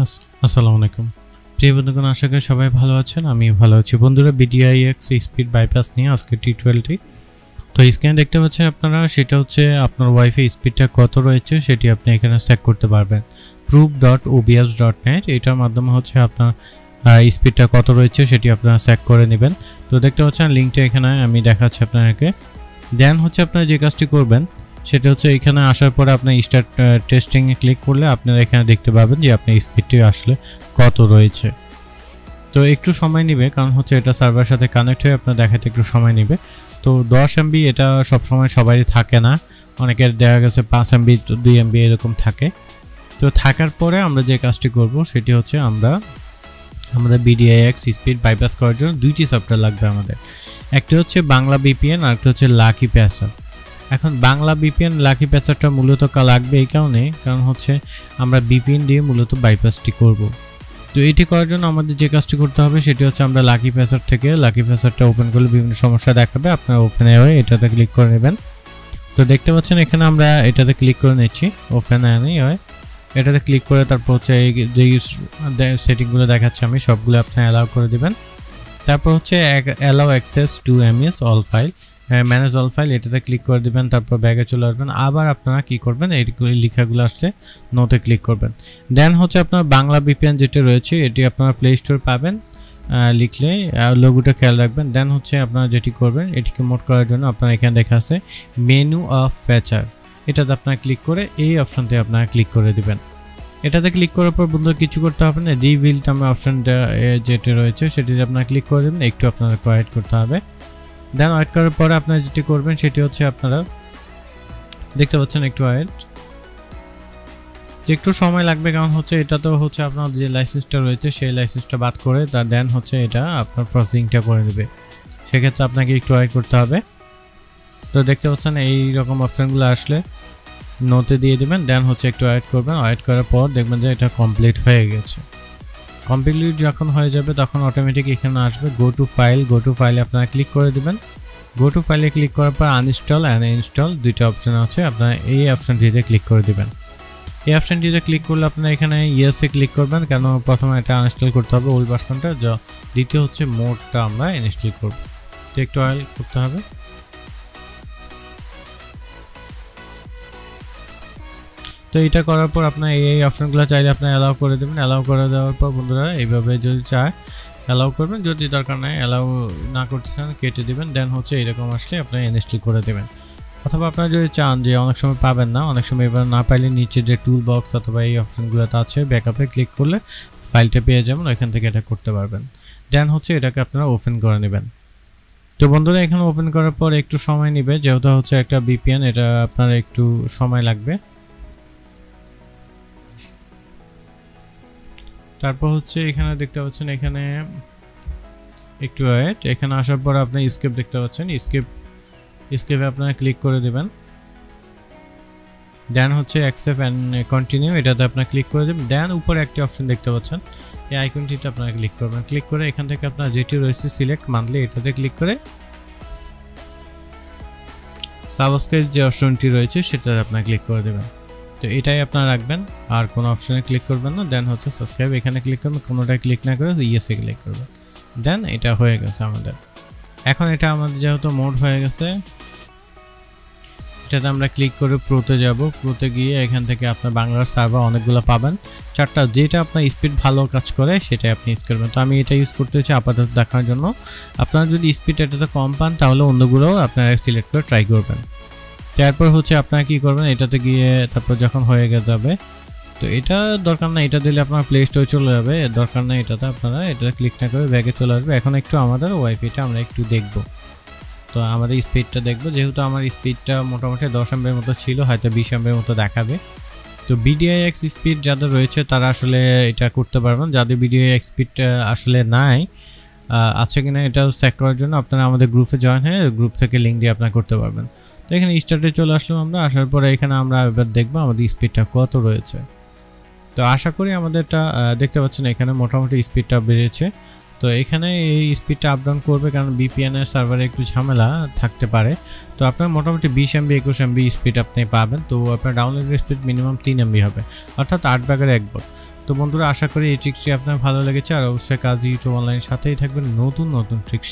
আসসালামু আলাইকুম প্রিয় বন্ধুগণ, আশা করি সবাই ভালো আছেন। আমি ভালো আছি। বন্ধুরা, BDIX স্পিড বাইপাস নিয়ে আজকে টিউটোরিয়ালটি। তো স্ক্রিনে দেখতে পাচ্ছেন আপনারা, সেটা হচ্ছে আপনার ওয়াইফাই স্পিডটা কত রয়েছে সেটি আপনি এখানে চেক করতে পারবেন। proof.obs.net এটার মাধ্যমে হচ্ছে আপনার স্পিডটা কত রয়েছে সেটি আপনারা চেক করে নেবেন। তো দেখতে পাচ্ছেন লিঙ্কটা এখানে আমি দেখাচ্ছি আপনাদেরকে। দেন হচ্ছে আপনারা যে কাজটি করবেন সেটা হচ্ছে এখানে আসার পরে আপনার স্টার্ট টেস্টিং এ ক্লিক করলে আপনারা এখানে দেখতে পাবেন যে আপনার স্পিডটি আসলে কত রয়েছে। তো একটু সময় নেবে, কারণ হচ্ছে এটা সার্ভারের সাথে কানেক্ট হয়ে আপনার দেখাতে একটু সময় নেবে। তো 10 MB এটা সব সময় সবারই থাকে না, অনেকের দেখা গেছে 5 MB 2 MB এরকম থাকে। তো থাকার পরে আমরা যে কাজটি করব সেটি হচ্ছে আমাদের BDIX স্পিড বাইপাস করার জন্য দুইটি সফটওয়্যার লাগবে আমাদের। একটা হচ্ছে বাংলা VPN আর একটা হচ্ছে লাকি প্যাসার। এখন বাংলা VPN লাকি প্যাসারটা মূলত লাগবে এই কারণ হচ্ছে আমরা VPN দিয়ে মূলত বাইপাসটি করব। তো এটি করার জন্য আমাদের যে কাজটি করতে হবে সেটি হচ্ছে আমরা লাকি প্যাসার থেকে লাকি প্যাসারটা ওপেন করলে বিভিন্ন সমস্যা দেখাবে, আপনারা ওপেনে হয়ে এটাতে ক্লিক করে নেবেন। তো দেখতে পাচ্ছেন এখানে আমরা এটাতে ক্লিক করে নিচ্ছি, ওপেন আনি হয় এটাতে ক্লিক করে তারপর হচ্ছে এই যে সেটিংগুলো দেখাচ্ছি আমি সবগুলো আপনি অ্যালাউ করে দিবেন। তারপর হচ্ছে allow access to MS all file, manage all file এটাতে ক্লিক করে দিবেন। তারপর ব্যাগে চলে আসবেন। আবার আপনারা কি করবেন, এই লেখাগুলো আসলে নোতে ক্লিক করবেন। দেন হচ্ছে আপনার বাংলা VPN যেটা রয়েছে এটি আপনারা প্লে স্টোর পাবেন, লিখলে লোগোটা খেয়াল রাখবেন। দেন হচ্ছে আপনারা যেটি করবেন এটিকে মোড করার জন্য আপনারা এখানে দেখা আছে মেনু অফ ফিচার, এটাতে আপনারা ক্লিক করে এই অপশনতে আপনারা ক্লিক করে দিবেন। এটাতে ক্লিক করার পর বন্ধু কিছু করতে হবে না, রিবিল্ড নামে অপশনটা যেটা রয়েছে সেটিতে আপনারা ক্লিক করে দেবেন। একটু আপনারা ওয়েট করতে হবে। দেন ওয়েট করার পরে আপনারা যেটি করবেন সেটি হচ্ছে আপনারা দেখতে পাচ্ছেন একটু ওয়েট, একটু সময় লাগবে, কারণ হচ্ছে এটা তো হচ্ছে আপনার যে লাইসেন্সটা রয়েছে সেই লাইসেন্সটা বাদ করে তার দেন হচ্ছে এটা আপনার প্রসেসিংটা করে নেবে, সেক্ষেত্রে আপনাকে একটু ওয়েট করতে হবে। তো দেখতে পাচ্ছেন এই রকম অপশনগুলো আসলে নোতে দিয়ে দেবেন। দেন হচ্ছে একটু ওয়েট করবেন, ওয়েট করার পর দেখবেন যে এটা কমপ্লিট হয়ে গেছে। কমপ্লিট যখন হয়ে যাবে তখন অটোমেটিক এখানে আসবে গো টু ফাইলে আপনারা ক্লিক করে দিবেন। গো টু ফাইলে ক্লিক করার পর আনইনস্টল অ্যান্ড ইনস্টল দুইটা অপশন আছে, আপনারা এই অপশনটিতে ক্লিক করে দিবেন। এই অপশনটিতে ক্লিক করলে আপনারা এখানে ইয়েসে ক্লিক করবেন, কেন প্রথমে এটা আনইনস্টল করতে হবে ওল্ড ভার্সনটা, দ্বিতীয় হচ্ছে মোডটা আমরা ইনস্টল করব। তো একটু ওয়েট করতে হবে। তো এটা করার পর আপনার এই অপশনগুলো চাইলে আপনার অ্যালাউ করে দেবেন। অ্যালাউ করে দেওয়ার পর বন্ধুরা এইভাবে যদি চায় অ্যালাউ করবেন, যদি দরকার নাই অ্যালাউ না করতে চান কেটে দেবেন। দেন হচ্ছে এরকম আসলে আপনার ইনস্টল করে দেবেন। অথবা আপনারা যদি চান যে অনেক সময় পাবেন না, অনেক সময় এবার না পাইলে নিচে যে টুল বক্স অথবা এই অপশনগুলোতে আছে ব্যাকআপে ক্লিক করলে ফাইলটা পেয়ে যাবেন, ওইখান থেকে এটা করতে পারবেন। দেন হচ্ছে এটাকে আপনারা ওপেন করে নেবেন। তো বন্ধুরা এখানে ওপেন করার পর একটু সময় নেবে, যেহেতু হচ্ছে একটা VPN, এটা আপনার একটু সময় লাগবে। তারপর হচ্ছে এখানে দেখতে পাচ্ছেন এখানে একটু ওয়েট, এখানে আসার পর আপনি স্কেপ দেখতে পাচ্ছেন, স্কেপে আপনারা ক্লিক করে দেবেন। দেন হচ্ছে অ্যাকসেপ্ট অ্যান্ড কন্টিনিউ এটাতে আপনারা ক্লিক করে দেবেন। দেন উপরে একটি অপশন দেখতে পাচ্ছেন, এই আইকনটিতে আপনারা ক্লিক করবেন। ক্লিক করে এখান থেকে আপনার যেটি রয়েছে সিলেক্ট মান্থলি এটাতে ক্লিক করে সাবস্ক্রাইব যে অপশনটি রয়েছে সেটাতে আপনারা ক্লিক করে দেবেন। তো এটাই আপনারা রাখবেন, আর কোনো অপশনে ক্লিক করবেন না। দেন হচ্ছে সাবস্ক্রাইব এখানে ক্লিক করবেন, কোনোটায় ক্লিক না করে ইয়েসে ক্লিক করবেন। দেন এটা হয়ে গেছে আমাদের। এখন এটা আমাদের যেহেতু মোড হয়ে গেছে, এটাতে আমরা ক্লিক করে প্রোতে যাব। প্রোতে গিয়ে এখান থেকে আপনার বাংলার সার্ভার অনেকগুলো পাবেন, 4টা, যেটা আপনার স্পিড ভালো কাজ করে সেটাই আপনি ইউজ করবেন। তো আমি এটা ইউজ করতে হচ্ছে আপাতত দেখার জন্য। আপনারা যদি স্পিড এটাতে কম পান তাহলে অন্যগুলোও আপনারা সিলেক্ট করে ট্রাই করবেন। তারপর হচ্ছে আপনারা কি করবেন, এটাতে গিয়ে তারপর যখন হয়ে যাবে, তো এটা দরকার না, এটা দিলে আপনার প্লে স্টোরে চলে যাবে, দরকার না এটাতে, আপনারা এটা ক্লিক না করে ব্যাগে চলে আসবে। এখন একটু আমাদের ওয়াইফাইটা আমরা একটু দেখব। তো আমাদের স্পিডটা দেখব, যেহেতু আমার স্পিডটা মোটামুটি 10 MB মতো ছিল, হয়তো 20 MB মতো দেখাবে। তো BDIX স্পিড যাদের রয়েছে তারা আসলে এটা করতে পারবেন, যাদের BDIX স্পিডটা আসলে নাই আছে কিনা এটা চেক করার জন্য আপনারা আমাদের গ্রুপে জয়েন হয়ে গ্রুপ থেকে লিঙ্ক দিয়ে আপনারা করতে পারবেন। তো এখানে স্টার্টে চলে আসলাম আমরা, আসার পরে এখানে আমরা এবার দেখবো আমাদের স্পিডটা কত রয়েছে। তো আশা করি আমাদেরটা দেখতে পাচ্ছেন এখানে মোটামুটি স্পিডটা বেড়েছে। তো এখানে এই স্পিডটা আপ ডাউন করবে, কারণ VPN এর সার্ভারে একটু ঝামেলা থাকতে পারে। তো আপনার মোটামুটি 20 MB 21 MB স্পিড আপনি পাবেন। তো আপনার ডাউনলোড স্পিড মিনিমাম 3 MB হবে, অর্থাৎ 8 ভাগের 1 ভাগ। তো বন্ধুরা আশা করি এই ট্রিক্সটি আপনার ভালো লেগেছে আর অবশ্যই কাজী ইউটিউব অনলাইনের সাথেই থাকবেন নতুন নতুন ট্রিক্স